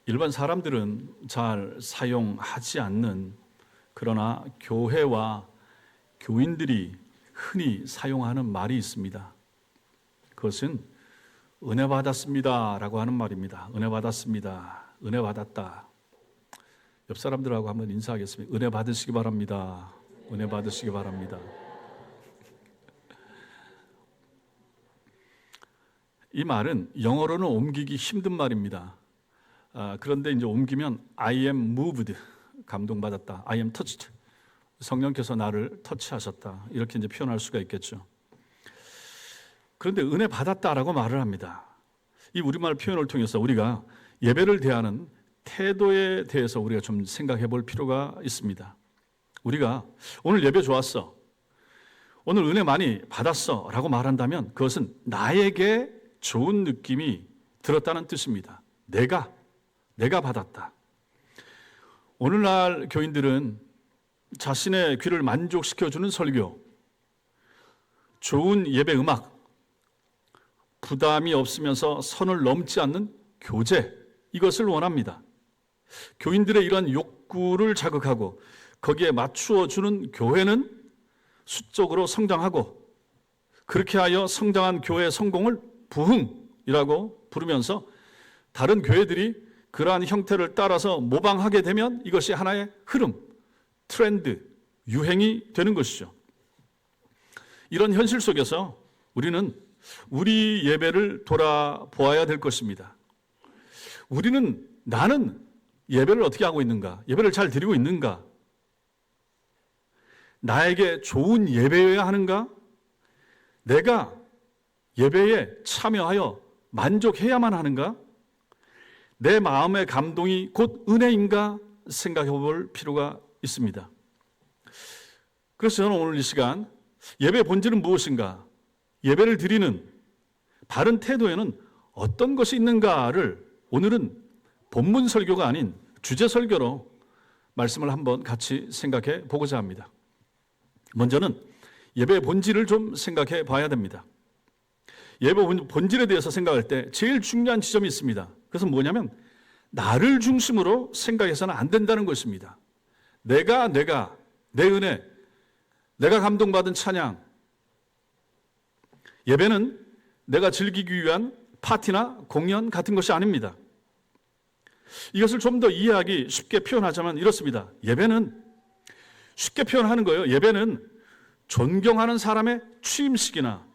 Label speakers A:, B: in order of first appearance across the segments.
A: 일반 사람들은 잘 사용하지 않는, 그러나 교회와 교인들이 흔히 사용하는 말이 있습니다. 그것은 은혜 받았습니다 라고 하는 말입니다. 은혜 받았습니다. 은혜 받았다. 옆 사람들하고 한번 인사하겠습니다. 은혜 받으시기 바랍니다. 은혜 받으시기 바랍니다. 이 말은 영어로는 옮기기 힘든 말입니다. 그런데 이제 옮기면 I am moved, 감동받았다. I am touched, 성령께서 나를 터치하셨다. 이렇게 이제 표현할 수가 있겠죠. 그런데 은혜 받았다라고 말을 합니다. 이 우리말 표현을 통해서 우리가 예배를 대하는 태도에 대해서 우리가 좀 생각해 볼 필요가 있습니다. 우리가 오늘 예배 좋았어, 오늘 은혜 많이 받았어 라고 말한다면 그것은 나에게 좋은 느낌이 들었다는 뜻입니다. 내가 받았다. 오늘날 교인들은 자신의 귀를 만족시켜주는 설교, 좋은 예배 음악, 부담이 없으면서 선을 넘지 않는 교제, 이것을 원합니다. 교인들의 이러한 욕구를 자극하고 거기에 맞추어 주는 교회는 수적으로 성장하고, 그렇게 하여 성장한 교회의 성공을 부흥이라고 부르면서 다른 교회들이 그러한 형태를 따라서 모방하게 되면 이것이 하나의 흐름, 트렌드, 유행이 되는 것이죠. 이런 현실 속에서 우리는 우리 예배를 돌아보아야 될 것입니다. 나는 예배를 어떻게 하고 있는가? 예배를 잘 드리고 있는가? 나에게 좋은 예배여야 하는가? 내가 예배에 참여하여 만족해야만 하는가? 내 마음의 감동이 곧 은혜인가 생각해 볼 필요가 있습니다. 그래서 저는 오늘 이 시간 예배의 본질은 무엇인가? 예배를 드리는 바른 태도에는 어떤 것이 있는가를 오늘은 본문 설교가 아닌 주제 설교로 말씀을 한번 같이 생각해 보고자 합니다. 먼저는 예배의 본질을 좀 생각해 봐야 됩니다. 예배 본질에 대해서 생각할 때 제일 중요한 지점이 있습니다. 그것은 뭐냐면 나를 중심으로 생각해서는 안 된다는 것입니다. 내가, 내 은혜, 내가 감동받은 찬양. 예배는 내가 즐기기 위한 파티나 공연 같은 것이 아닙니다. 이것을 좀 더 이해하기 쉽게 표현하자면 이렇습니다. 예배는 쉽게 표현하는 거예요. 예배는 존경하는 사람의 취임식이나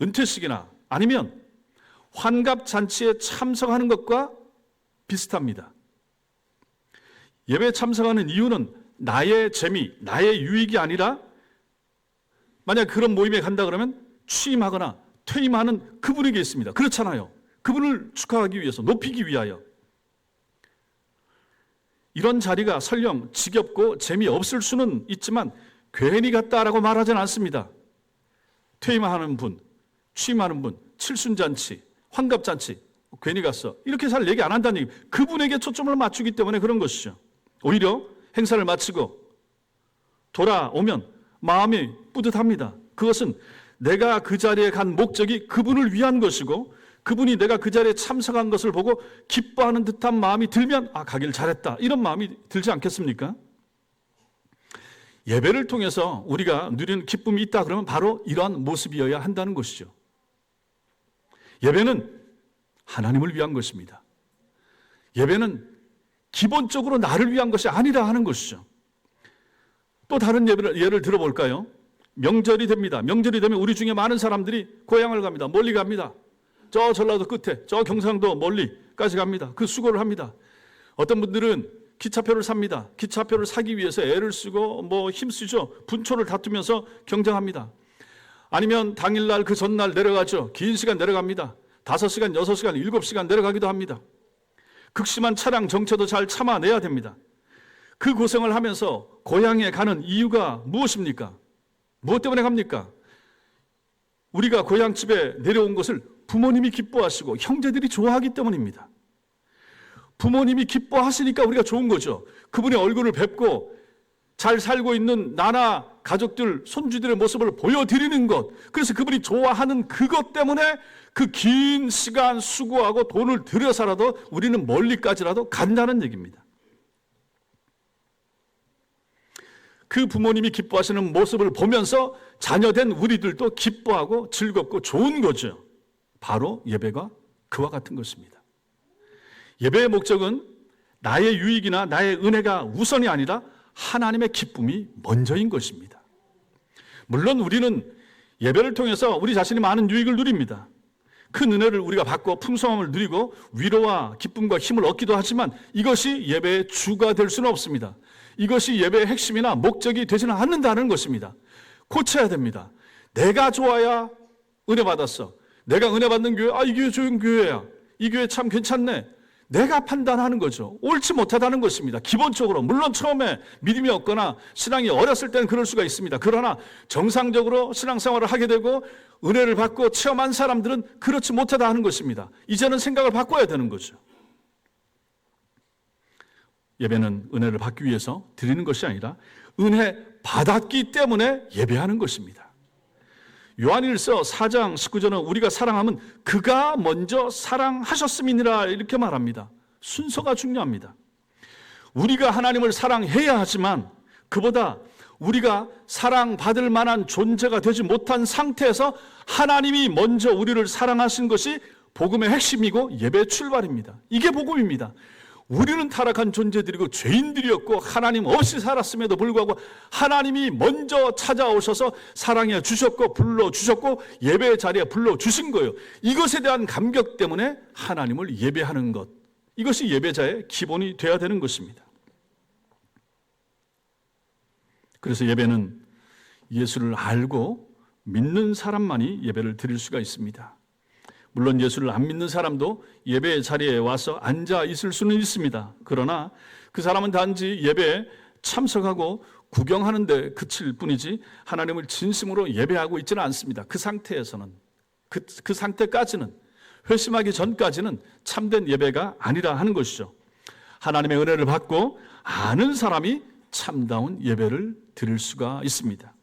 A: 은퇴식이나 아니면 환갑잔치에 참석하는 것과 비슷합니다. 예배에 참석하는 이유는 나의 재미, 나의 유익이 아니라 만약 그런 모임에 간다 그러면 취임하거나 퇴임하는 그분에게 있습니다. 그렇잖아요. 그분을 축하하기 위해서, 높이기 위하여. 이런 자리가 설령 지겹고 재미없을 수는 있지만 괜히 갔다라고 말하지는 않습니다. 퇴임하는 분, 취임하는 분, 칠순잔치, 환갑잔치, 괜히 갔어, 이렇게 잘 얘기 안 한다는 얘기. 그분에게 초점을 맞추기 때문에 그런 것이죠. 오히려 행사를 마치고 돌아오면 마음이 뿌듯합니다. 그것은 내가 그 자리에 간 목적이 그분을 위한 것이고 그분이 내가 그 자리에 참석한 것을 보고 기뻐하는 듯한 마음이 들면 가길 잘했다, 이런 마음이 들지 않겠습니까? 예배를 통해서 우리가 누리는 기쁨이 있다 그러면 바로 이러한 모습이어야 한다는 것이죠. 예배는 하나님을 위한 것입니다. 예배는 기본적으로 나를 위한 것이 아니라 하는 것이죠. 또 다른 예를 들어볼까요? 명절이 됩니다. 명절이 되면 우리 중에 많은 사람들이 고향을 갑니다. 멀리 갑니다. 저 전라도 끝에, 저 경상도 멀리까지 갑니다. 그 수고를 합니다. 어떤 분들은 기차표를 삽니다. 기차표를 사기 위해서 애를 쓰고 힘쓰죠. 분초를 다투면서 경쟁합니다. 아니면 당일날 그 전날 내려가죠. 긴 시간 내려갑니다. 5시간, 6시간, 7시간 내려가기도 합니다. 극심한 차량 정체도 잘 참아내야 됩니다. 그 고생을 하면서 고향에 가는 이유가 무엇입니까? 무엇 때문에 갑니까? 우리가 고향집에 내려온 것을 부모님이 기뻐하시고 형제들이 좋아하기 때문입니다. 부모님이 기뻐하시니까 우리가 좋은 거죠. 그분의 얼굴을 뵙고 잘 살고 있는 나나 가족들, 손주들의 모습을 보여드리는 것, 그래서 그분이 좋아하는 그것 때문에 그 긴 시간 수고하고 돈을 들여서라도 우리는 멀리까지라도 간다는 얘기입니다. 그 부모님이 기뻐하시는 모습을 보면서 자녀된 우리들도 기뻐하고 즐겁고 좋은 거죠. 바로 예배가 그와 같은 것입니다. 예배의 목적은 나의 유익이나 나의 은혜가 우선이 아니라 하나님의 기쁨이 먼저인 것입니다. 물론 우리는 예배를 통해서 우리 자신이 많은 유익을 누립니다. 큰 은혜를 우리가 받고 풍성함을 누리고 위로와 기쁨과 힘을 얻기도 하지만 이것이 예배의 주가 될 수는 없습니다. 이것이 예배의 핵심이나 목적이 되지는 않는다는 것입니다. 고쳐야 됩니다. 내가 좋아야 은혜 받았어. 내가 은혜 받는 교회, 이 교회 좋은 교회야. 이 교회 참 괜찮네. 내가 판단하는 거죠. 옳지 못하다는 것입니다. 기본적으로 물론 처음에 믿음이 없거나 신앙이 어렸을 때는 그럴 수가 있습니다. 그러나 정상적으로 신앙생활을 하게 되고 은혜를 받고 체험한 사람들은 그렇지 못하다 하는 것입니다. 이제는 생각을 바꿔야 되는 거죠. 예배는 은혜를 받기 위해서 드리는 것이 아니라 은혜 받았기 때문에 예배하는 것입니다. 요한일서 4장 19절은 우리가 사랑하면 그가 먼저 사랑하셨음이니라 이렇게 말합니다. 순서가 중요합니다. 우리가 하나님을 사랑해야 하지만 그보다 우리가 사랑받을 만한 존재가 되지 못한 상태에서 하나님이 먼저 우리를 사랑하신 것이 복음의 핵심이고 예배의 출발입니다. 이게 복음입니다. 우리는 타락한 존재들이고 죄인들이었고 하나님 없이 살았음에도 불구하고 하나님이 먼저 찾아오셔서 사랑해 주셨고 불러주셨고 예배의 자리에 불러주신 거예요. 이것에 대한 감격 때문에 하나님을 예배하는 것, 이것이 예배자의 기본이 되어야 되는 것입니다. 그래서 예배는 예수를 알고 믿는 사람만이 예배를 드릴 수가 있습니다. 물론 예수를 안 믿는 사람도 예배의 자리에 와서 앉아 있을 수는 있습니다. 그러나 그 사람은 단지 예배에 참석하고 구경하는 데 그칠 뿐이지 하나님을 진심으로 예배하고 있지는 않습니다. 그 상태에서는, 그 상태까지는, 회심하기 전까지는 참된 예배가 아니라 하는 것이죠. 하나님의 은혜를 받고 아는 사람이 참다운 예배를 드릴 수가 있습니다.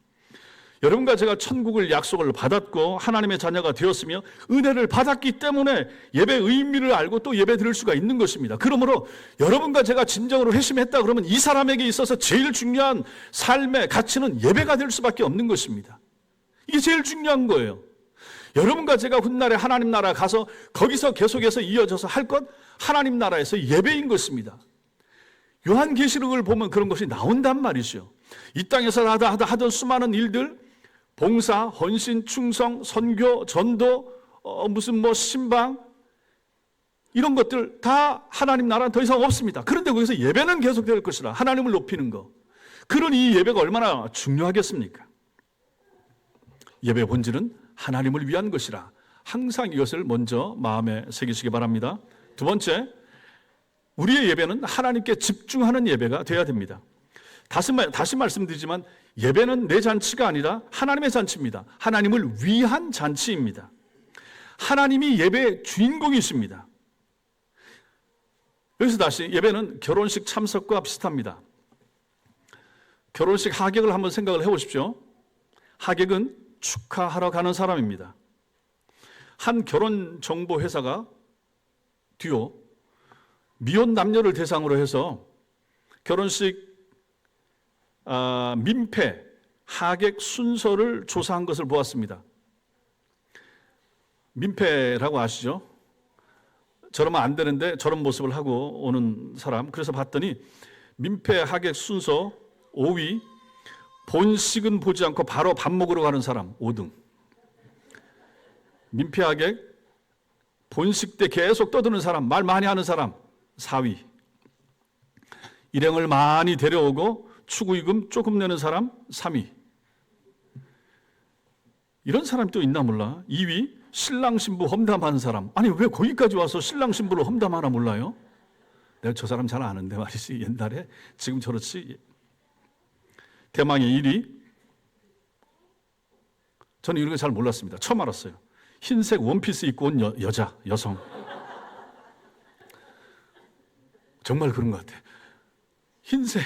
A: 여러분과 제가 천국을 약속을 받았고 하나님의 자녀가 되었으며 은혜를 받았기 때문에 예배의 의미를 알고 또 예배 드릴 수가 있는 것입니다. 그러므로 여러분과 제가 진정으로 회심했다 그러면 이 사람에게 있어서 제일 중요한 삶의 가치는 예배가 될 수밖에 없는 것입니다. 이게 제일 중요한 거예요. 여러분과 제가 훗날에 하나님 나라 가서 거기서 계속해서 이어져서 할 것, 하나님 나라에서 예배인 것입니다. 요한계시록을 보면 그런 것이 나온단 말이죠. 이 땅에서 하던 수많은 일들, 봉사, 헌신, 충성, 선교, 전도, 신방, 이런 것들 다 하나님 나라는 더 이상 없습니다. 그런데 거기서 예배는 계속될 것이라, 하나님을 높이는 것. 그런 이 예배가 얼마나 중요하겠습니까? 예배의 본질은 하나님을 위한 것이라 항상 이것을 먼저 마음에 새기시기 바랍니다. 두 번째, 우리의 예배는 하나님께 집중하는 예배가 되어야 됩니다. 다시 말씀드리지만 예배는 내 잔치가 아니라 하나님의 잔치입니다. 하나님을 위한 잔치입니다. 하나님이 예배의 주인공이십니다. 여기서 다시 예배는 결혼식 참석과 비슷합니다. 결혼식 하객을 한번 생각을 해보십시오. 하객은 축하하러 가는 사람입니다. 한 결혼정보회사가 듀오 미혼 남녀를 대상으로 해서 결혼식 민폐, 하객 순서를 조사한 것을 보았습니다. 민폐라고 아시죠? 저러면 안 되는데 저런 모습을 하고 오는 사람. 그래서 봤더니 민폐 하객 순서 5위, 본식은 보지 않고 바로 밥 먹으러 가는 사람 5등. 민폐 하객, 본식 때 계속 떠드는 사람, 말 많이 하는 사람 4위. 일행을 많이 데려오고 추구임금 조금 내는 사람 3위. 이런 사람이 또 있나 몰라. 2위, 신랑 신부 험담하는 사람. 아니 왜 거기까지 와서 신랑 신부를 험담하나 몰라요? 내가 저 사람 잘 아는데 말이지. 옛날에, 지금 저렇지. 대망의 1위. 저는 이런 거 잘 몰랐습니다. 처음 알았어요. 흰색 원피스 입고 온 여성. 정말 그런 것 같아. 흰색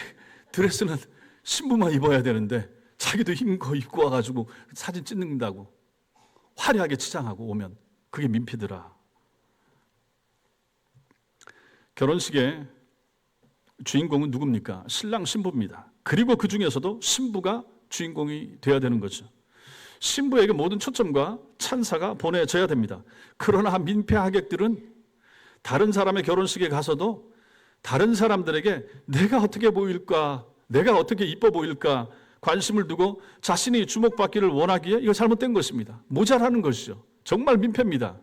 A: 드레스는 신부만 입어야 되는데 자기도 힘거 입고 와가지고 사진 찍는다고 화려하게 치장하고 오면 그게 민폐더라. 결혼식의 주인공은 누굽니까? 신랑 신부입니다. 그리고 그 중에서도 신부가 주인공이 되어야 되는 거죠. 신부에게 모든 초점과 찬사가 보내져야 됩니다. 그러나 민폐 하객들은 다른 사람의 결혼식에 가서도 다른 사람들에게 내가 어떻게 보일까, 내가 어떻게 이뻐 보일까 관심을 두고 자신이 주목받기를 원하기에 이거 잘못된 것입니다. 모자라는 것이죠. 정말 민폐입니다.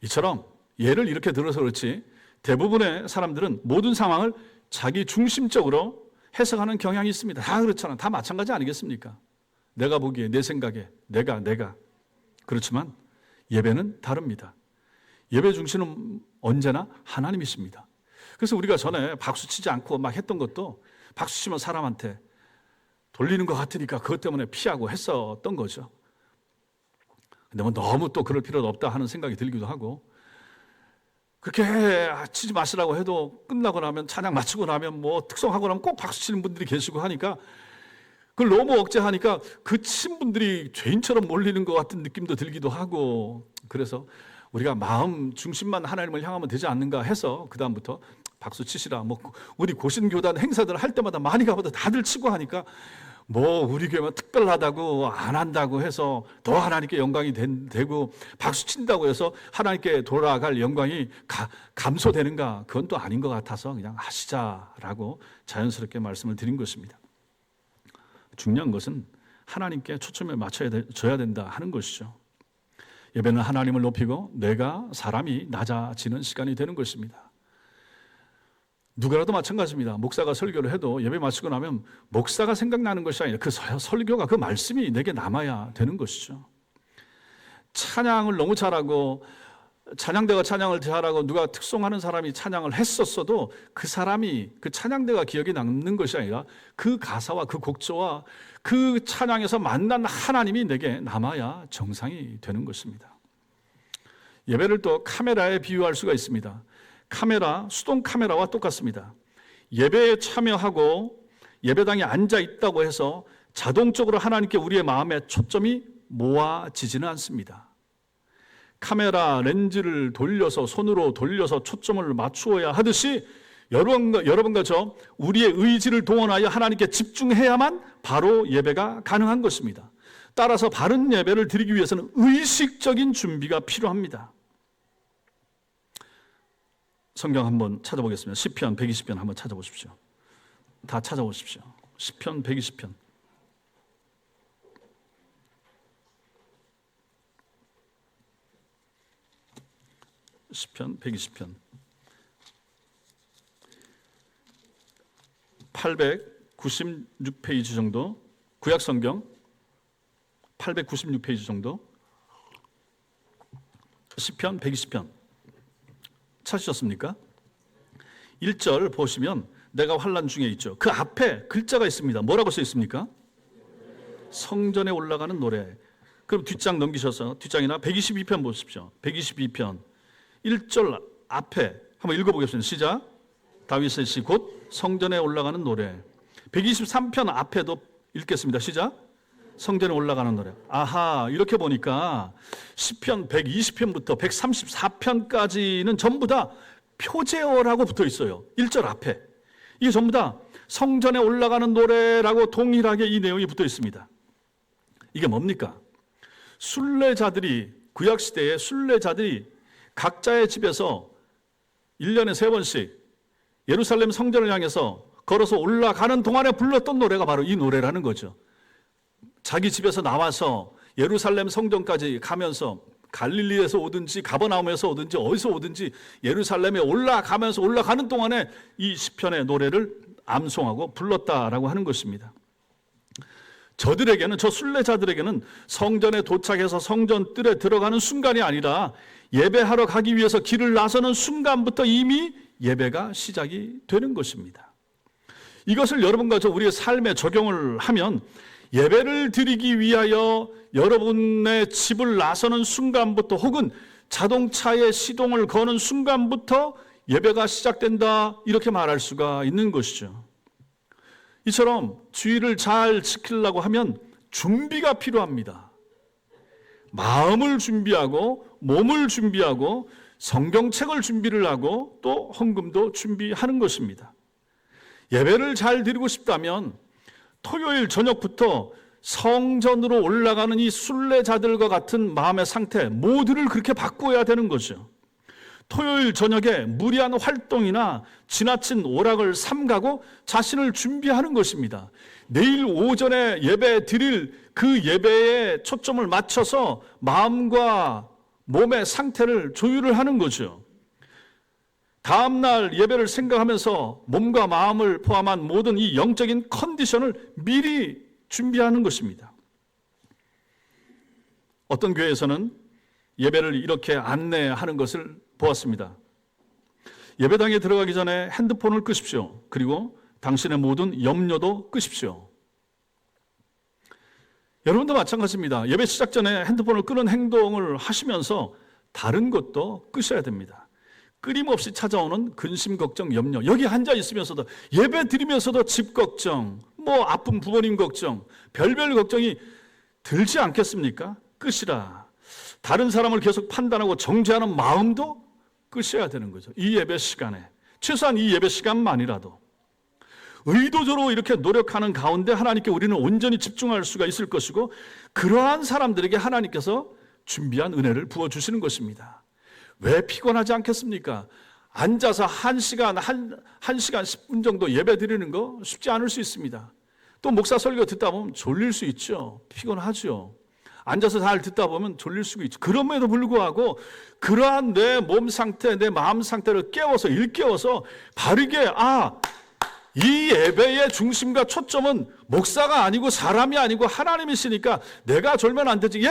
A: 이처럼 예를 이렇게 들어서 그렇지 대부분의 사람들은 모든 상황을 자기 중심적으로 해석하는 경향이 있습니다. 다 그렇잖아. 다 마찬가지 아니겠습니까? 내가 보기에, 내 생각에, 내가. 그렇지만 예배는 다릅니다. 예배 중심은 언제나 하나님이십니다. 그래서 우리가 전에 박수 치지 않고 막 했던 것도 박수 치면 사람한테 돌리는 것 같으니까 그것 때문에 피하고 했었던 거죠. 근데 뭐 너무 또 그럴 필요는 없다 하는 생각이 들기도 하고, 그렇게 치지 마시라고 해도 끝나고 나면, 찬양 마치고 나면 뭐 특성하고 나면 꼭 박수 치는 분들이 계시고 하니까 그걸 너무 억제하니까 그 친 분들이 죄인처럼 몰리는 것 같은 느낌도 들기도 하고, 그래서 우리가 마음 중심만 하나님을 향하면 되지 않는가 해서 그 다음부터 박수 치시라. 뭐 우리 고신교단 행사들 할 때마다 많이 가보다 다들 치고 하니까 뭐 우리 교회만 특별하다고 안 한다고 해서 더 하나님께 영광이 되고 박수 친다고 해서 하나님께 돌아갈 영광이 감소되는가? 그건 또 아닌 것 같아서 그냥 하시자라고 자연스럽게 말씀을 드린 것입니다. 중요한 것은 하나님께 초점을 맞춰야 된다 하는 것이죠. 예배는 하나님을 높이고 내가 사람이 낮아지는 시간이 되는 것입니다. 누구라도 마찬가지입니다. 목사가 설교를 해도 예배 마치고 나면 목사가 생각나는 것이 아니라 그 설교가, 그 말씀이 내게 남아야 되는 것이죠. 찬양을 너무 잘하고 찬양대가 찬양을 잘하고 누가 특송하는 사람이 찬양을 했었어도 그 사람이, 그 찬양대가 기억에 남는 것이 아니라 그 가사와 그 곡조와 그 찬양에서 만난 하나님이 내게 남아야 정상이 되는 것입니다. 예배를 또 카메라에 비유할 수가 있습니다. 카메라, 수동 카메라와 똑같습니다. 예배에 참여하고 예배당에 앉아 있다고 해서 자동적으로 하나님께 우리의 마음의 초점이 모아지지는 않습니다. 카메라 렌즈를 돌려서, 손으로 돌려서 초점을 맞추어야 하듯이 여러분과 저 우리의 의지를 동원하여 하나님께 집중해야만 바로 예배가 가능한 것입니다. 따라서 바른 예배를 드리기 위해서는 의식적인 준비가 필요합니다. 성경 한번 찾아보겠습니다. 시편 120편 한번 찾아보십시오. 다 찾아보십시오. 시편 120편. 시편 120편. 896페이지 정도, 구약 성경 896페이지 정도, 시편 120편 찾으셨습니까? 1절 보시면 내가 환난 중에 있죠. 그 앞에 글자가 있습니다. 뭐라고 써 있습니까? 성전에 올라가는 노래. 그럼 뒷장 넘기셔서 뒷장이나 122편 보십시오. 122편 1절 앞에 한번 읽어보겠습니다. 시작. 다윗의 시 곧 성전에 올라가는 노래. 123편 앞에도 읽겠습니다. 시작. 성전에 올라가는 노래. 아하, 이렇게 보니까 시편 120편부터 134편까지는 전부 다 표제어라고 붙어 있어요. 1절 앞에. 이게 전부 다 성전에 올라가는 노래라고 동일하게 이 내용이 붙어 있습니다. 이게 뭡니까? 순례자들이, 구약시대의 순례자들이 각자의 집에서 1년에 3번씩 예루살렘 성전을 향해서 걸어서 올라가는 동안에 불렀던 노래가 바로 이 노래라는 거죠. 자기 집에서 나와서 예루살렘 성전까지 가면서 갈릴리에서 오든지 가버나움에서 오든지 어디서 오든지 예루살렘에 올라가면서 올라가는 동안에 이 시편의 노래를 암송하고 불렀다라고 하는 것입니다. 저들에게는, 저 순례자들에게는 성전에 도착해서 성전 뜰에 들어가는 순간이 아니라 예배하러 가기 위해서 길을 나서는 순간부터 이미 예배가 시작이 되는 것입니다. 이것을 여러분과 저 우리의 삶에 적용을 하면 예배를 드리기 위하여 여러분의 집을 나서는 순간부터 혹은 자동차의 시동을 거는 순간부터 예배가 시작된다, 이렇게 말할 수가 있는 것이죠. 이처럼 주의를 잘 지키려고 하면 준비가 필요합니다. 마음을 준비하고 몸을 준비하고 성경책을 준비를 하고 또 헌금도 준비하는 것입니다. 예배를 잘 드리고 싶다면 토요일 저녁부터 성전으로 올라가는 이 순례자들과 같은 마음의 상태 모두를 그렇게 바꾸어야 되는 거죠. 토요일 저녁에 무리한 활동이나 지나친 오락을 삼가고 자신을 준비하는 것입니다. 내일 오전에 예배 드릴 그 예배에 초점을 맞춰서 마음과 몸의 상태를 조율을 하는 거죠. 다음날 예배를 생각하면서 몸과 마음을 포함한 모든 이 영적인 컨디션을 미리 준비하는 것입니다. 어떤 교회에서는 예배를 이렇게 안내하는 것을 보았습니다. 예배당에 들어가기 전에 핸드폰을 끄십시오. 그리고 당신의 모든 염려도 끄십시오. 여러분도 마찬가지입니다. 예배 시작 전에 핸드폰을 끄는 행동을 하시면서 다른 것도 끄셔야 됩니다. 끊임없이 찾아오는 근심, 걱정, 염려. 여기 앉아 있으면서도 예배 드리면서도 집 걱정, 뭐 아픈 부모님 걱정, 별별 걱정이 들지 않겠습니까? 끄시라. 다른 사람을 계속 판단하고 정죄하는 마음도 끄셔야 되는 거죠. 이 예배 시간에. 최소한 이 예배 시간만이라도. 의도적으로 이렇게 노력하는 가운데 하나님께 우리는 온전히 집중할 수가 있을 것이고 그러한 사람들에게 하나님께서 준비한 은혜를 부어주시는 것입니다. 왜 피곤하지 않겠습니까? 앉아서 1시간 10분 정도 예배 드리는 거 쉽지 않을 수 있습니다. 또 목사 설교 듣다 보면 졸릴 수 있죠. 피곤하죠. 앉아서 잘 듣다 보면 졸릴 수가 있죠. 그럼에도 불구하고 그러한 내 몸 상태, 내 마음 상태를 깨워서 일깨워서 바르게 이 예배의 중심과 초점은 목사가 아니고 사람이 아니고 하나님이시니까 내가 졸면 안 되지.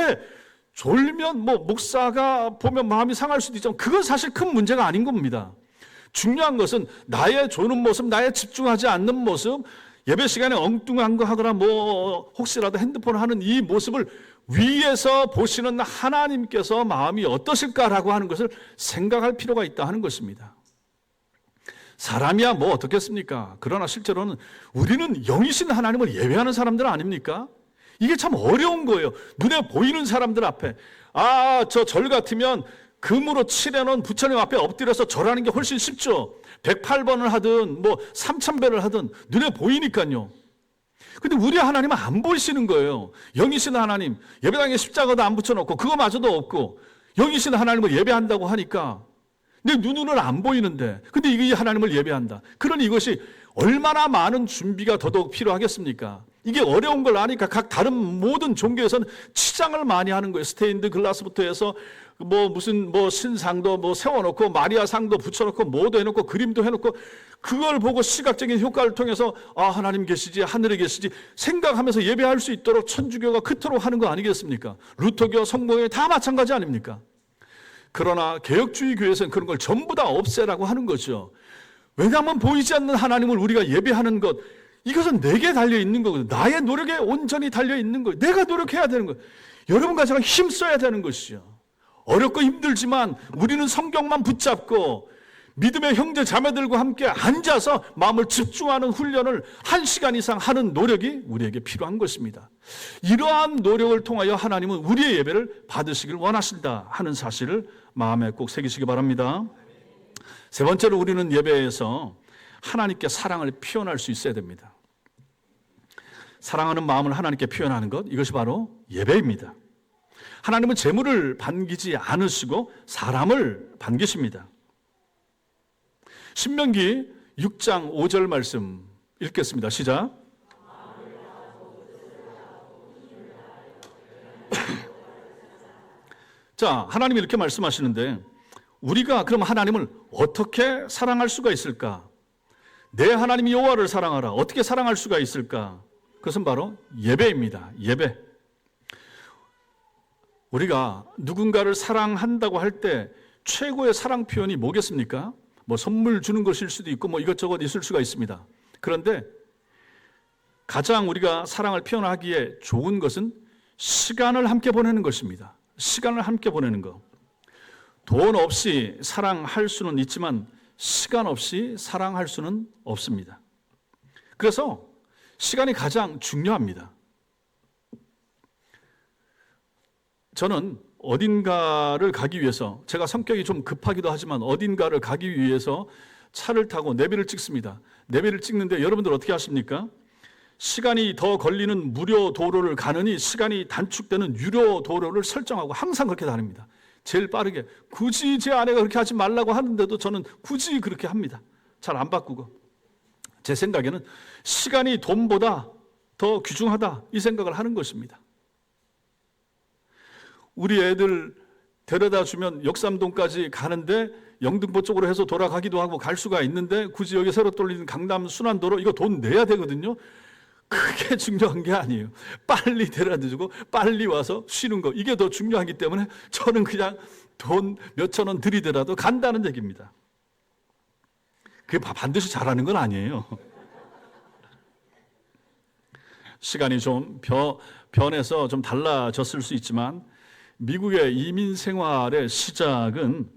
A: 졸면 목사가 보면 마음이 상할 수도 있지만 그건 사실 큰 문제가 아닌 겁니다. 중요한 것은 나의 조는 모습, 나의 집중하지 않는 모습, 예배 시간에 엉뚱한 거 하거나 혹시라도 핸드폰을 하는 이 모습을 위에서 보시는 하나님께서 마음이 어떠실까라고 하는 것을 생각할 필요가 있다 하는 것입니다. 사람이야 어떻겠습니까? 그러나 실제로는 우리는 영이신 하나님을 예배하는 사람들 아닙니까? 이게 참 어려운 거예요. 눈에 보이는 사람들 앞에 저 절 같으면 금으로 칠해놓은 부처님 앞에 엎드려서 절하는 게 훨씬 쉽죠. 108번을 하든 3000배를 하든 눈에 보이니까요. 근데 우리 하나님은 안 보이시는 거예요. 영이신 하나님, 예배당에 십자가도 안 붙여놓고 그거마저도 없고 영이신 하나님을 예배한다고 하니까 내 눈으로는 안 보이는데 근데 이게 하나님을 예배한다. 그러니 이것이 얼마나 많은 준비가 더더욱 필요하겠습니까? 이게 어려운 걸 아니까 각 다른 모든 종교에서는 치장을 많이 하는 거예요. 스테인드 글라스부터 해서 무슨 신상도 세워놓고 마리아 상도 붙여놓고 뭐도 해놓고 그림도 해놓고 그걸 보고 시각적인 효과를 통해서 하나님 계시지 하늘에 계시지 생각하면서 예배할 수 있도록 천주교가 그토록 하는 거 아니겠습니까? 루터교, 성모교 다 마찬가지 아닙니까? 그러나 개혁주의 교회에서는 그런 걸 전부 다 없애라고 하는 거죠. 왜냐하면 보이지 않는 하나님을 우리가 예배하는 것 이것은 내게 달려있는 거거든요. 나의 노력에 온전히 달려있는 거예요. 내가 노력해야 되는 거예요. 여러분과 제가 힘써야 되는 것이죠. 어렵고 힘들지만 우리는 성경만 붙잡고 믿음의 형제 자매들과 함께 앉아서 마음을 집중하는 훈련을 1시간 이상 하는 노력이 우리에게 필요한 것입니다. 이러한 노력을 통하여 하나님은 우리의 예배를 받으시길 원하신다 하는 사실을 마음에 꼭 새기시기 바랍니다. 세 번째로 우리는 예배에서 하나님께 사랑을 표현할 수 있어야 됩니다. 사랑하는 마음을 하나님께 표현하는 것, 이것이 바로 예배입니다. 하나님은 재물을 반기지 않으시고 사람을 반기십니다. 신명기 6장 5절 말씀 읽겠습니다. 시작. 자, 하나님이 이렇게 말씀하시는데 우리가 그럼 하나님을 어떻게 사랑할 수가 있을까? 내 하나님 여호와를 사랑하라. 어떻게 사랑할 수가 있을까? 그것은 바로 예배입니다. 예배. 우리가 누군가를 사랑한다고 할 때 최고의 사랑 표현이 뭐겠습니까? 선물 주는 것일 수도 있고 이것저것 있을 수가 있습니다. 그런데 가장 우리가 사랑을 표현하기에 좋은 것은 시간을 함께 보내는 것입니다. 시간을 함께 보내는 것. 돈 없이 사랑할 수는 있지만 시간 없이 사랑할 수는 없습니다. 그래서 시간이 가장 중요합니다. 저는 어딘가를 가기 위해서, 제가 성격이 좀 급하기도 하지만 어딘가를 가기 위해서 차를 타고 내비를 찍습니다. 내비를 찍는데 여러분들 어떻게 하십니까? 시간이 더 걸리는 무료 도로를 가느니 시간이 단축되는 유료 도로를 설정하고 항상 그렇게 다닙니다. 제일 빠르게. 굳이 제 아내가 그렇게 하지 말라고 하는데도 저는 굳이 그렇게 합니다. 잘 안 바꾸고. 제 생각에는 시간이 돈보다 더 귀중하다, 이 생각을 하는 것입니다. 우리 애들 데려다 주면 역삼동까지 가는데 영등포 쪽으로 해서 돌아가기도 하고 갈 수가 있는데 굳이 여기 새로 뚫리는 강남 순환도로 이거 돈 내야 되거든요. 그게 중요한 게 아니에요. 빨리 데려다 주고 빨리 와서 쉬는 거, 이게 더 중요하기 때문에 저는 그냥 돈 몇천 원 들이더라도 간다는 얘기입니다. 그게 반드시 잘하는 건 아니에요. 시간이 좀 변해서 좀 달라졌을 수 있지만 미국의 이민 생활의 시작은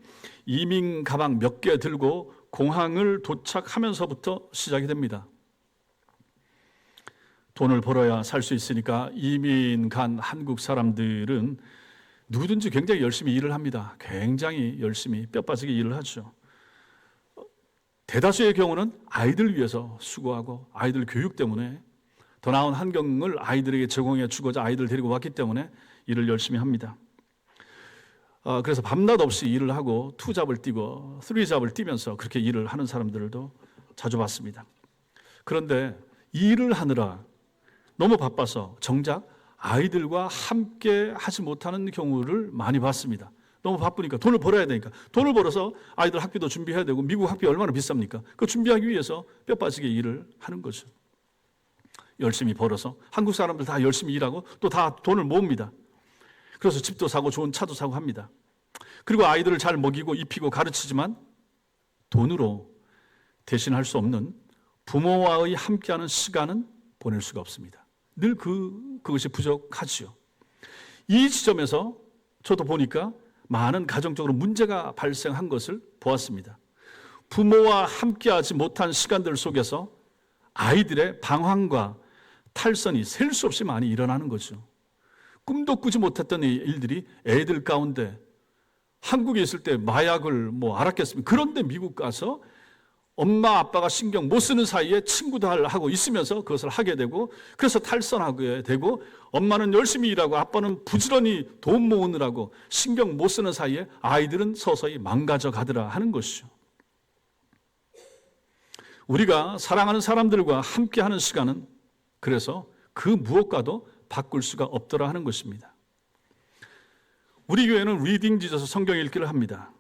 A: 이민 가방 몇 개 들고 공항을 도착하면서부터 시작이 됩니다. 돈을 벌어야 살 수 있으니까 이민 간 한국 사람들은 누구든지 굉장히 열심히 일을 합니다. 굉장히 열심히 뼈 빠지게 일을 하죠. 대다수의 경우는 아이들 위해서 수고하고 아이들 교육 때문에 더 나은 환경을 아이들에게 제공해 주고자 아이들 데리고 왔기 때문에 일을 열심히 합니다. 그래서 밤낮 없이 일을 하고 투잡을 뛰고 쓰리잡을 뛰면서 그렇게 일을 하는 사람들도 자주 봤습니다. 그런데 일을 하느라 너무 바빠서 정작 아이들과 함께 하지 못하는 경우를 많이 봤습니다. 너무 바쁘니까, 돈을 벌어야 되니까. 돈을 벌어서 아이들 학비도 준비해야 되고, 미국 학비 얼마나 비쌉니까? 그거 준비하기 위해서 뼈 빠지게 일을 하는 거죠. 열심히 벌어서 한국 사람들 다 열심히 일하고 또 다 돈을 모읍니다. 그래서 집도 사고 좋은 차도 사고 합니다. 그리고 아이들을 잘 먹이고 입히고 가르치지만 돈으로 대신할 수 없는 부모와의 함께하는 시간은 보낼 수가 없습니다. 늘 그것이 부족하지요. 이 지점에서 저도 보니까 많은 가정적으로 문제가 발생한 것을 보았습니다. 부모와 함께하지 못한 시간들 속에서 아이들의 방황과 탈선이 셀 수 없이 많이 일어나는 거죠. 꿈도 꾸지 못했던 일들이 애들 가운데, 한국에 있을 때 마약을 알았겠습니까? 그런데 미국 가서 엄마 아빠가 신경 못 쓰는 사이에 친구들하고 있으면서 그것을 하게 되고, 그래서 탈선하게 되고, 엄마는 열심히 일하고 아빠는 부지런히 돈 모으느라고 신경 못 쓰는 사이에 아이들은 서서히 망가져 가더라 하는 것이죠. 우리가 사랑하는 사람들과 함께하는 시간은 그래서 그 무엇과도 바꿀 수가 없더라 하는 것입니다. 우리 교회는 리딩 지저스 성경 읽기를 합니다.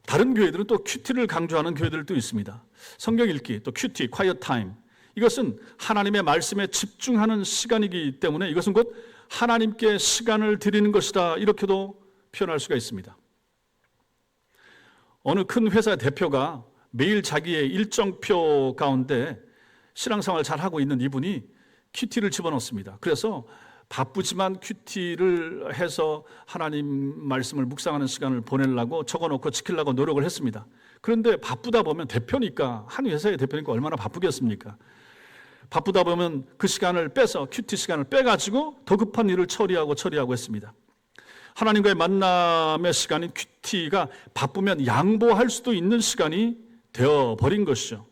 A: 다른 교회들은 또 큐티를 강조하는 교회들도 있습니다. 성경 읽기, 또 큐티, quiet time. 이것은 하나님의 말씀에 집중하는 시간이기 때문에 이것은 곧 하나님께 시간을 드리는 것이다, 이렇게도 표현할 수가 있습니다. 어느 큰 회사 대표가 매일 자기의 일정표 가운데 신앙생활 잘하고 있는 이분이 큐티를 집어넣습니다. 그래서 바쁘지만 큐티를 해서 하나님 말씀을 묵상하는 시간을 보내려고 적어놓고 지키려고 노력을 했습니다. 그런데 바쁘다 보면, 대표니까, 한 회사의 대표니까 얼마나 바쁘겠습니까? 바쁘다 보면 그 시간을 빼서, 큐티 시간을 빼가지고 더 급한 일을 처리하고 했습니다. 하나님과의 만남의 시간인 큐티가 바쁘면 양보할 수도 있는 시간이 되어버린 것이죠.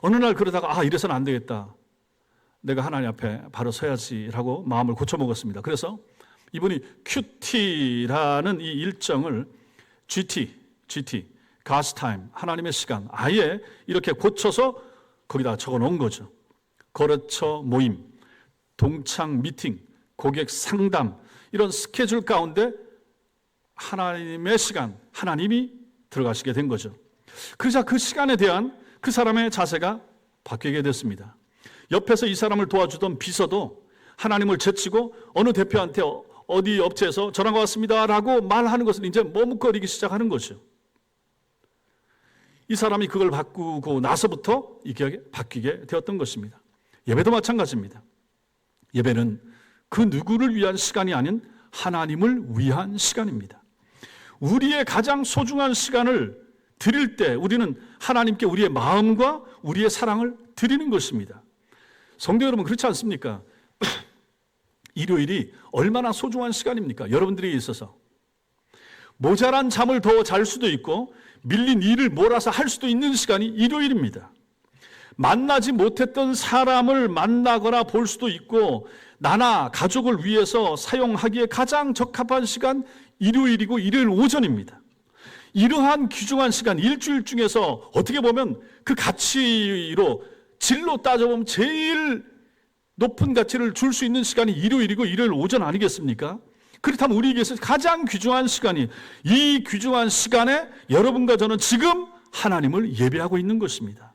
A: 어느 날 그러다가 이래서는 안 되겠다, 내가 하나님 앞에 바로 서야지라고 마음을 고쳐먹었습니다. 그래서 이분이 큐티라는 이 일정을 GT, God's time, 하나님의 시간, 아예 이렇게 고쳐서 거기다 적어놓은 거죠. 거래처 모임, 동창 미팅, 고객 상담, 이런 스케줄 가운데 하나님의 시간, 하나님이 들어가시게 된 거죠. 그러자 그 시간에 대한 그 사람의 자세가 바뀌게 됐습니다. 옆에서 이 사람을 도와주던 비서도 하나님을 제치고 어느 대표한테 어디 업체에서 전화가 왔습니다 라고 말하는 것을 이제 머뭇거리기 시작하는 거죠. 이 사람이 그걸 바꾸고 나서부터 이게 바뀌게 되었던 것입니다. 예배도 마찬가지입니다. 예배는 그 누구를 위한 시간이 아닌 하나님을 위한 시간입니다. 우리의 가장 소중한 시간을 드릴 때 우리는 하나님께 우리의 마음과 우리의 사랑을 드리는 것입니다. 성도 여러분, 그렇지 않습니까? 일요일이 얼마나 소중한 시간입니까? 여러분들에게 있어서. 모자란 잠을 더 잘 수도 있고 밀린 일을 몰아서 할 수도 있는 시간이 일요일입니다. 만나지 못했던 사람을 만나거나 볼 수도 있고 나나 가족을 위해서 사용하기에 가장 적합한 시간 일요일이고 일요일 오전입니다. 이러한 귀중한 시간, 일주일 중에서 어떻게 보면 그 가치로 질로 따져보면 제일 높은 가치를 줄 수 있는 시간이 일요일이고 일요일 오전 아니겠습니까? 그렇다면 우리에게서 가장 귀중한 시간이, 이 귀중한 시간에 여러분과 저는 지금 하나님을 예배하고 있는 것입니다.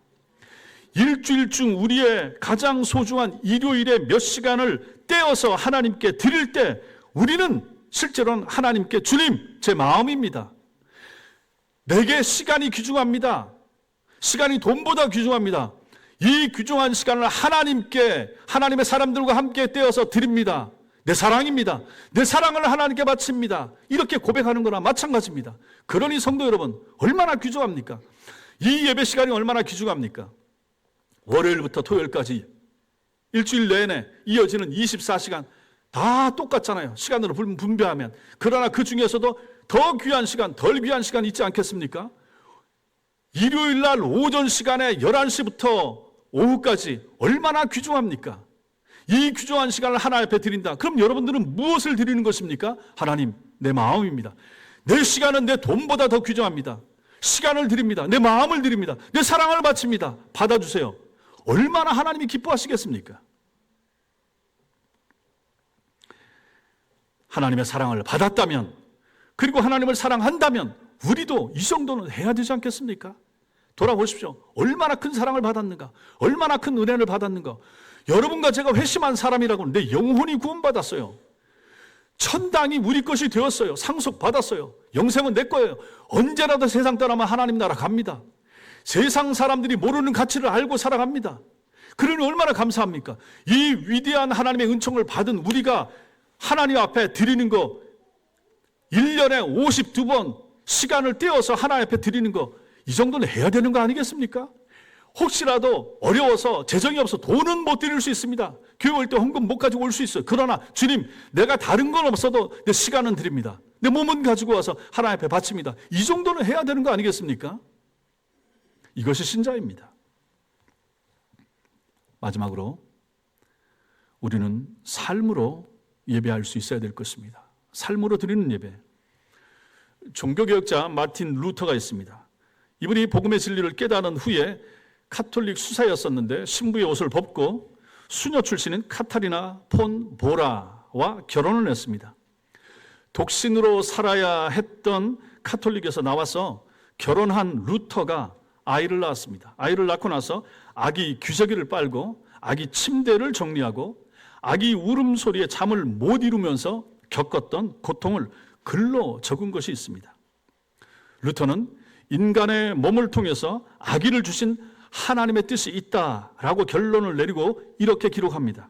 A: 일주일 중 우리의 가장 소중한 일요일의 몇 시간을 떼어서 하나님께 드릴 때 우리는 실제로는 하나님께 주님, 제 마음입니다. 내게 시간이 귀중합니다. 시간이 돈보다 귀중합니다. 이 귀중한 시간을 하나님께, 하나님의 사람들과 함께 떼어서 드립니다. 내 사랑입니다. 내 사랑을 하나님께 바칩니다. 이렇게 고백하는 거나 마찬가지입니다. 그러니 성도 여러분, 얼마나 귀중합니까? 이 예배 시간이 얼마나 귀중합니까? 월요일부터 토요일까지 일주일 내내 이어지는 24시간 다 똑같잖아요. 시간으로 분배하면. 그러나 그 중에서도 더 귀한 시간, 덜 귀한 시간 있지 않겠습니까? 일요일 날 오전 시간에 11시부터 오후까지 얼마나 귀중합니까? 이 귀중한 시간을 하나님 앞에 드린다. 그럼 여러분들은 무엇을 드리는 것입니까? 하나님, 내 마음입니다. 내 시간은 내 돈보다 더 귀중합니다. 시간을 드립니다. 내 마음을 드립니다. 내 사랑을 바칩니다. 받아주세요. 얼마나 하나님이 기뻐하시겠습니까? 하나님의 사랑을 받았다면, 그리고 하나님을 사랑한다면 우리도 이 정도는 해야 되지 않겠습니까? 돌아보십시오. 얼마나 큰 사랑을 받았는가? 얼마나 큰 은혜를 받았는가? 여러분과 제가 회심한 사람이라고는 내 영혼이 구원받았어요. 천당이 우리 것이 되었어요. 상속받았어요. 영생은 내 거예요. 언제라도 세상 떠나면 하나님 나라 갑니다. 세상 사람들이 모르는 가치를 알고 살아갑니다. 그러니 얼마나 감사합니까? 이 위대한 하나님의 은총을 받은 우리가 하나님 앞에 드리는 거, 1년에 52번 시간을 떼어서 하나님 앞에 드리는 거, 이 정도는 해야 되는 거 아니겠습니까? 혹시라도 어려워서 재정이 없어 돈은 못 드릴 수 있습니다. 교회 올 때 헌금 못 가지고 올 수 있어요. 그러나 주님, 내가 다른 건 없어도 내 시간은 드립니다. 내 몸은 가지고 와서 하나님 앞에 바칩니다. 이 정도는 해야 되는 거 아니겠습니까? 이것이 신자입니다. 마지막으로 우리는 삶으로 예배할 수 있어야 될 것입니다. 삶으로 드리는 예배. 종교개혁자 마틴 루터가 있습니다. 이분이 복음의 진리를 깨달은 후에 카톨릭 수사였었는데 신부의 옷을 벗고 수녀 출신인 카타리나 폰 보라와 결혼을 했습니다. 독신으로 살아야 했던 카톨릭에서 나와서 결혼한 루터가 아이를 낳았습니다. 아이를 낳고 나서 아기 귀저귀를 빨고 아기 침대를 정리하고 아기 울음소리에 잠을 못 이루면서 겪었던 고통을 글로 적은 것이 있습니다. 루터는 인간의 몸을 통해서 아기를 주신 하나님의 뜻이 있다라고 결론을 내리고 이렇게 기록합니다.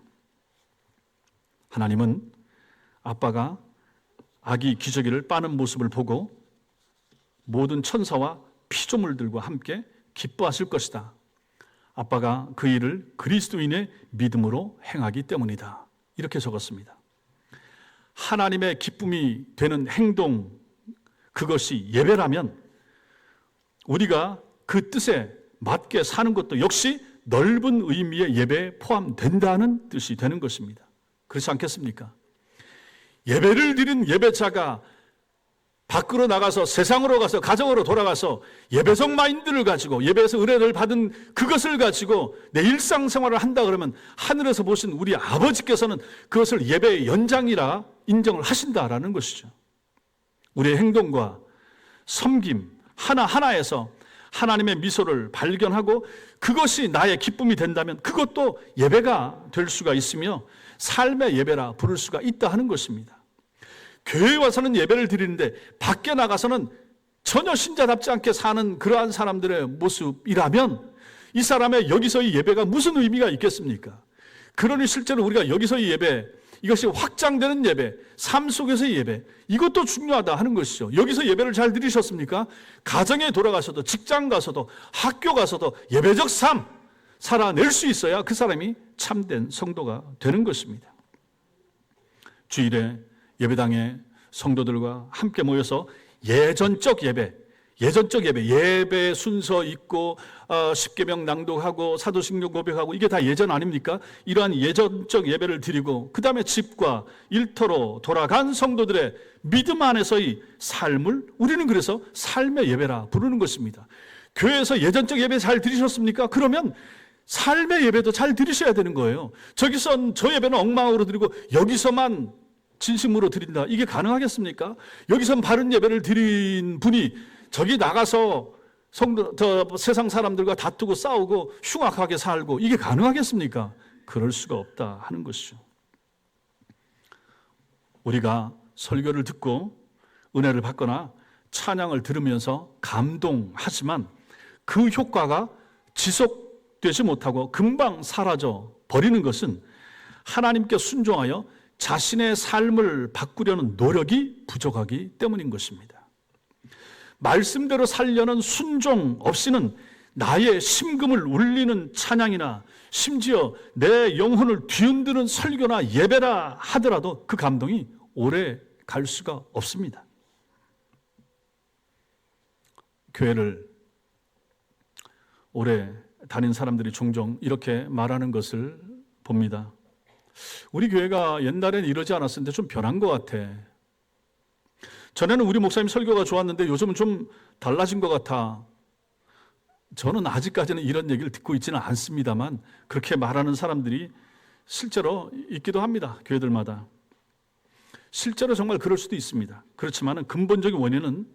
A: 하나님은 아빠가 아기 기저귀를 빠는 모습을 보고 모든 천사와 피조물들과 함께 기뻐하실 것이다. 아빠가 그 일을 그리스도인의 믿음으로 행하기 때문이다. 이렇게 적었습니다. 하나님의 기쁨이 되는 행동, 그것이 예배라면 우리가 그 뜻에 맞게 사는 것도 역시 넓은 의미의 예배에 포함된다는 뜻이 되는 것입니다. 그렇지 않겠습니까? 예배를 드린 예배자가 밖으로 나가서 세상으로 가서 가정으로 돌아가서 예배적 마인드를 가지고 예배에서 은혜를 받은 그것을 가지고 내 일상생활을 한다 그러면 하늘에서 보신 우리 아버지께서는 그것을 예배의 연장이라 인정을 하신다라는 것이죠. 우리의 행동과 섬김 하나하나에서 하나님의 미소를 발견하고 그것이 나의 기쁨이 된다면 그것도 예배가 될 수가 있으며 삶의 예배라 부를 수가 있다 하는 것입니다. 교회에 와서는 예배를 드리는데 밖에 나가서는 전혀 신자답지 않게 사는 그러한 사람들의 모습이라면 이 사람의 여기서의 예배가 무슨 의미가 있겠습니까? 그러니 실제로 우리가 여기서의 예배, 이것이 확장되는 예배, 삶 속에서의 예배, 이것도 중요하다 하는 것이죠. 여기서 예배를 잘 드리셨습니까? 가정에 돌아가서도, 직장 가서도, 학교 가서도 예배적 삶, 살아낼 수 있어야 그 사람이 참된 성도가 되는 것입니다. 주일에 예배당에 성도들과 함께 모여서 예전적 예배 순서 있고 십계명 낭독하고 사도신경 고백하고 이게 다 예전 아닙니까? 이러한 예전적 예배를 드리고 그 다음에 집과 일터로 돌아간 성도들의 믿음 안에서의 삶을 우리는 그래서 삶의 예배라 부르는 것입니다. 교회에서 예전적 예배 잘 드리셨습니까? 그러면 삶의 예배도 잘 드리셔야 되는 거예요. 저기선 저 예배는 엉망으로 드리고 여기서만 진심으로 드린다. 이게 가능하겠습니까? 여기선 바른 예배를 드린 분이 저기 나가서 세상 사람들과 다투고 싸우고 흉악하게 살고 이게 가능하겠습니까? 그럴 수가 없다 하는 것이죠. 우리가 설교를 듣고 은혜를 받거나 찬양을 들으면서 감동하지만 그 효과가 지속되지 못하고 금방 사라져 버리는 것은 하나님께 순종하여 자신의 삶을 바꾸려는 노력이 부족하기 때문인 것입니다. 말씀대로 살려는 순종 없이는 나의 심금을 울리는 찬양이나 심지어 내 영혼을 뒤흔드는 설교나 예배라 하더라도 그 감동이 오래 갈 수가 없습니다. 교회를 오래 다닌 사람들이 종종 이렇게 말하는 것을 봅니다. 우리 교회가 옛날엔 이러지 않았었는데 좀 변한 것 같아. 전에는 우리 목사님 설교가 좋았는데 요즘은 좀 달라진 것 같아. 저는 아직까지는 이런 얘기를 듣고 있지는 않습니다만 그렇게 말하는 사람들이 실제로 있기도 합니다. 교회들마다. 실제로 정말 그럴 수도 있습니다. 그렇지만 근본적인 원인은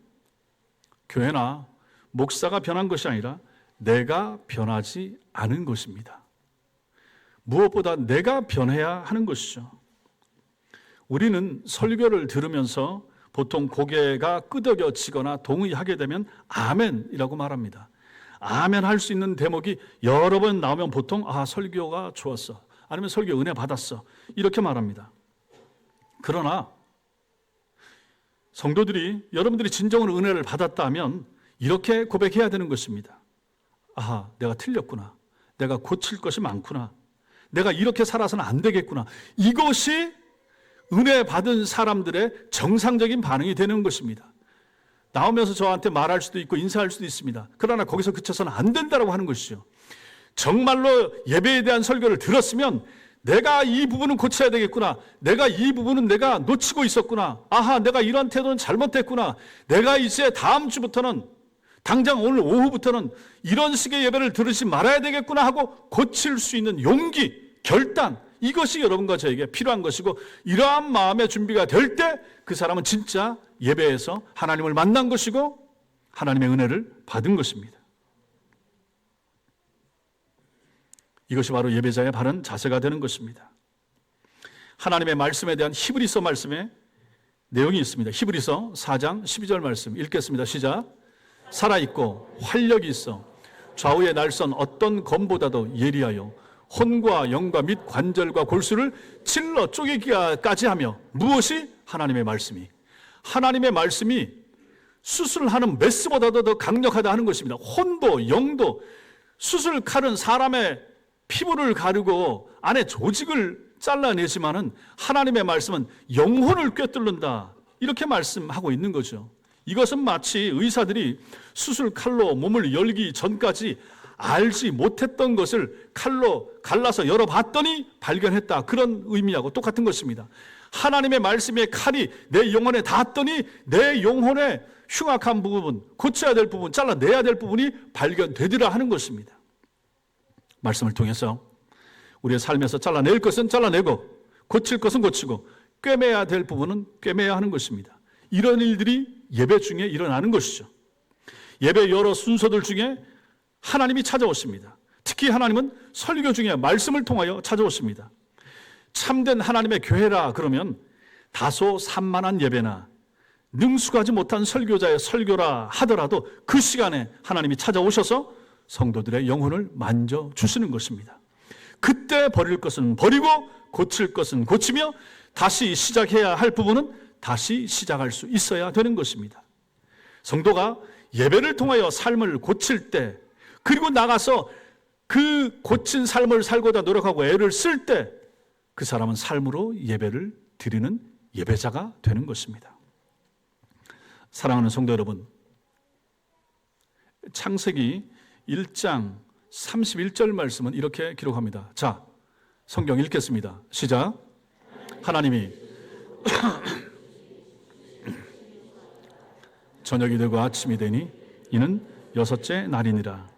A: 교회나 목사가 변한 것이 아니라 내가 변하지 않은 것입니다. 무엇보다 내가 변해야 하는 것이죠. 우리는 설교를 들으면서 보통 고개가 끄덕여지거나 동의하게 되면 아멘이라고 말합니다. 아멘 할 수 있는 대목이 여러 번 나오면 보통 설교가 좋았어. 아니면 설교 은혜 받았어. 이렇게 말합니다. 그러나 성도들이 여러분들이 진정으로 은혜를 받았다면 이렇게 고백해야 되는 것입니다. 내가 틀렸구나. 내가 고칠 것이 많구나. 내가 이렇게 살아서는 안 되겠구나. 이것이 은혜 받은 사람들의 정상적인 반응이 되는 것입니다. 나오면서 저한테 말할 수도 있고 인사할 수도 있습니다. 그러나 거기서 그쳐서는 안 된다고 하는 것이죠. 정말로 예배에 대한 설교를 들었으면 내가 이 부분은 고쳐야 되겠구나. 내가 이 부분은 내가 놓치고 있었구나. 내가 이런 태도는 잘못했구나. 내가 이제 다음 주부터는 당장 오늘 오후부터는 이런 식의 예배를 들으지 말아야 되겠구나 하고 고칠 수 있는 용기, 결단, 이것이 여러분과 저에게 필요한 것이고 이러한 마음의 준비가 될 때 그 사람은 진짜 예배에서 하나님을 만난 것이고 하나님의 은혜를 받은 것입니다. 이것이 바로 예배자의 바른 자세가 되는 것입니다. 하나님의 말씀에 대한 히브리서 말씀에 내용이 있습니다. 히브리서 4장 12절 말씀 읽겠습니다. 시작. 살아있고 활력이 있어 좌우의 날선 어떤 검보다도 예리하여 혼과 영과 및 관절과 골수를 찔러 쪼개기까지 하며 무엇이? 하나님의 말씀이 수술하는 메스보다도 더 강력하다 하는 것입니다. 혼도 영도 수술 칼은 사람의 피부를 가르고 안에 조직을 잘라내지만은 하나님의 말씀은 영혼을 꿰뚫는다. 이렇게 말씀하고 있는 거죠. 이것은 마치 의사들이 수술 칼로 몸을 열기 전까지 알지 못했던 것을 칼로 갈라서 열어봤더니 발견했다. 그런 의미하고 똑같은 것입니다. 하나님의 말씀의 칼이 내 영혼에 닿았더니 내 영혼의 흉악한 부분, 고쳐야 될 부분, 잘라내야 될 부분이 발견되리라 하는 것입니다. 말씀을 통해서 우리의 삶에서 잘라낼 것은 잘라내고 고칠 것은 고치고 꿰매야 될 부분은 꿰매야 하는 것입니다. 이런 일들이 예배 중에 일어나는 것이죠. 예배 여러 순서들 중에 하나님이 찾아오십니다. 특히 하나님은 설교 중에 말씀을 통하여 찾아오십니다. 참된 하나님의 교회라 그러면 다소 산만한 예배나 능숙하지 못한 설교자의 설교라 하더라도 그 시간에 하나님이 찾아오셔서 성도들의 영혼을 만져주시는 것입니다. 그때 버릴 것은 버리고 고칠 것은 고치며 다시 시작해야 할 부분은 다시 시작할 수 있어야 되는 것입니다. 성도가 예배를 통하여 삶을 고칠 때 그리고 나가서 그 고친 삶을 살고자 노력하고 애를 쓸 때 그 사람은 삶으로 예배를 드리는 예배자가 되는 것입니다. 사랑하는 성도 여러분, 창세기 1장 31절 말씀은 이렇게 기록합니다. 자, 성경 읽겠습니다. 시작. 하나님이 저녁이 되고 아침이 되니 이는 여섯째 날이니라.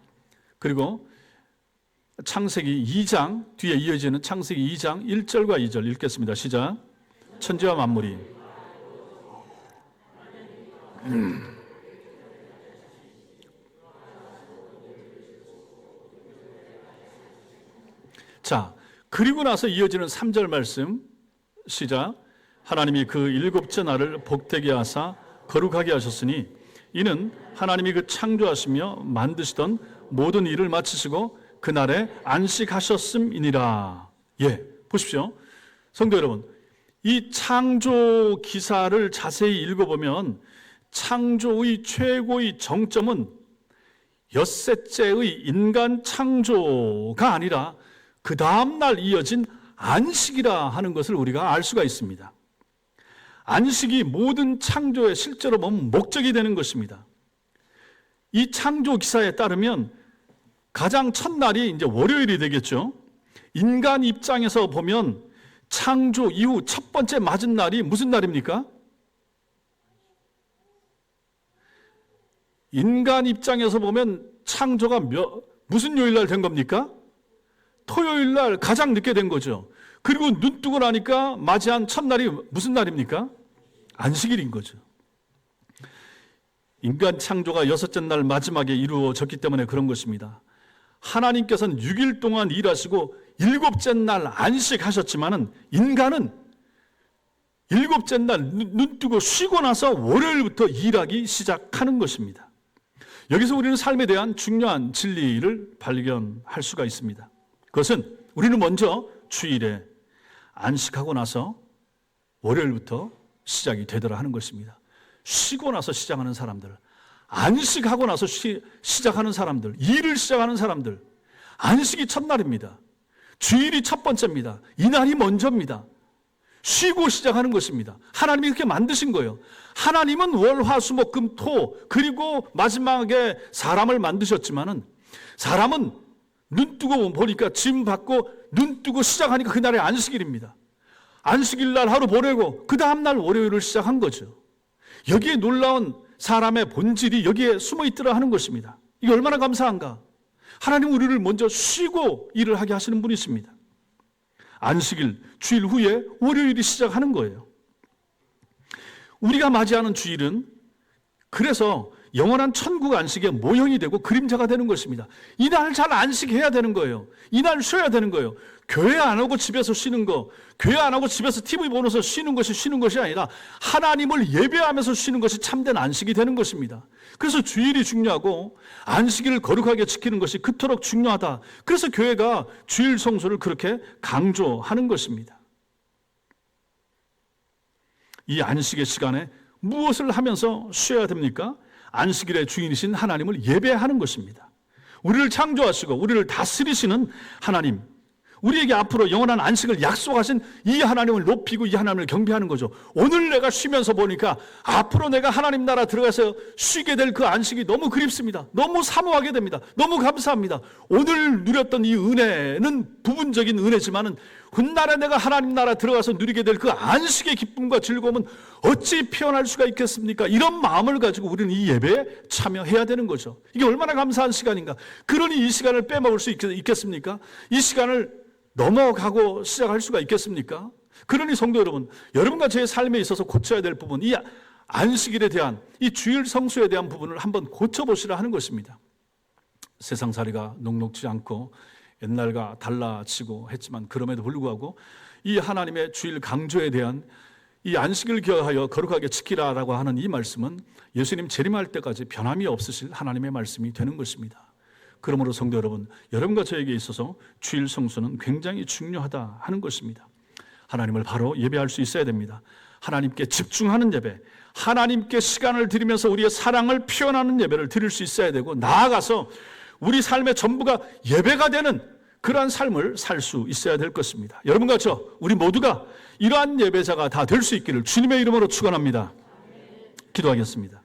A: 그리고 창세기 2장 뒤에 이어지는 창세기 2장 1절과 2절 읽겠습니다. 시작. 천지와 만물이 자, 그리고 나서 이어지는 3절 말씀 시작. 하나님이 그 일곱째 날을 복되게 하사 거룩하게 하셨으니 이는 하나님이 그 창조하시며 만드시던 모든 일을 마치시고 그날에 안식하셨음이니라. 예, 보십시오. 성도 여러분, 이 창조 기사를 자세히 읽어보면 창조의 최고의 정점은 엿새째의 인간 창조가 아니라 그 다음날 이어진 안식이라 하는 것을 우리가 알 수가 있습니다. 안식이 모든 창조의 실제로 보면 목적이 되는 것입니다. 이 창조 기사에 따르면 가장 첫날이 이제 월요일이 되겠죠. 인간 입장에서 보면 창조 이후 첫 번째 맞은 날이 무슨 날입니까? 인간 입장에서 보면 창조가 무슨 요일 날 된 겁니까? 토요일 날 가장 늦게 된 거죠. 그리고 눈 뜨고 나니까 맞이한 첫날이 무슨 날입니까? 안식일인 거죠. 인간 창조가 여섯째 날 마지막에 이루어졌기 때문에 그런 것입니다. 하나님께서는 6일 동안 일하시고 일곱째 날 안식하셨지만은 인간은 일곱째 날 눈 뜨고 쉬고 나서 월요일부터 일하기 시작하는 것입니다. 여기서 우리는 삶에 대한 중요한 진리를 발견할 수가 있습니다. 그것은 우리는 먼저 주일에 안식하고 나서 월요일부터 시작이 되더라 하는 것입니다. 쉬고 나서 시작하는 사람들, 안식하고 나서 시작하는 사람들, 일을 시작하는 사람들, 안식이 첫날입니다. 주일이 첫 번째입니다. 이날이 먼저입니다. 쉬고 시작하는 것입니다. 하나님이 그렇게 만드신 거예요. 하나님은 월, 화, 수, 목, 금, 토 그리고 마지막에 사람을 만드셨지만은 사람은 눈 뜨고 보니까 짐 받고 눈 뜨고 시작하니까 그날이 안식일입니다. 안식일 날 하루 보내고 그 다음날 월요일을 시작한 거죠. 여기에 놀라운 사람의 본질이 여기에 숨어 있더라 하는 것입니다. 이게 얼마나 감사한가. 하나님 우리를 먼저 쉬고 일을 하게 하시는 분이십니다. 안식일, 주일 후에 월요일이 시작하는 거예요. 우리가 맞이하는 주일은 그래서 영원한 천국 안식의 모형이 되고 그림자가 되는 것입니다. 이날 잘 안식해야 되는 거예요. 이날 쉬어야 되는 거예요. 교회 안 오고 집에서 쉬는 거, 교회 안 오고 집에서 TV 보면서 쉬는 것이 아니라 하나님을 예배하면서 쉬는 것이 참된 안식이 되는 것입니다. 그래서 주일이 중요하고 안식일을 거룩하게 지키는 것이 그토록 중요하다. 그래서 교회가 주일 성수를 그렇게 강조하는 것입니다. 이 안식의 시간에 무엇을 하면서 쉬어야 됩니까? 안식일의 주인이신 하나님을 예배하는 것입니다. 우리를 창조하시고 우리를 다스리시는 하나님, 우리에게 앞으로 영원한 안식을 약속하신 이 하나님을 높이고 이 하나님을 경배하는 거죠. 오늘 내가 쉬면서 보니까 앞으로 내가 하나님 나라 들어가서 쉬게 될 그 안식이 너무 그립습니다. 너무 사모하게 됩니다. 너무 감사합니다. 오늘 누렸던 이 은혜는 부분적인 은혜지만은 훗날에 내가 하나님 나라 들어가서 누리게 될 그 안식의 기쁨과 즐거움은 어찌 표현할 수가 있겠습니까? 이런 마음을 가지고 우리는 이 예배에 참여해야 되는 거죠. 이게 얼마나 감사한 시간인가. 그러니 이 시간을 빼먹을 수 있겠습니까? 이 시간을 넘어가고 시작할 수가 있겠습니까? 그러니 성도 여러분, 여러분과 제 삶에 있어서 고쳐야 될 부분, 이 안식일에 대한, 이 주일 성수에 대한 부분을 한번 고쳐보시라 하는 것입니다. 세상살이가 녹록지 않고 옛날과 달라지고 했지만 그럼에도 불구하고 이 하나님의 주일 강조에 대한 이 안식을 기하여 거룩하게 지키라라고 하는 이 말씀은 예수님 재림할 때까지 변함이 없으실 하나님의 말씀이 되는 것입니다. 그러므로 성도 여러분, 여러분과 저에게 있어서 주일 성수는 굉장히 중요하다 하는 것입니다. 하나님을 바로 예배할 수 있어야 됩니다. 하나님께 집중하는 예배, 하나님께 시간을 드리면서 우리의 사랑을 표현하는 예배를 드릴 수 있어야 되고, 나아가서 우리 삶의 전부가 예배가 되는 그러한 삶을 살 수 있어야 될 것입니다. 여러분과 저 우리 모두가 이러한 예배자가 다 될 수 있기를 주님의 이름으로 축원합니다. 기도하겠습니다.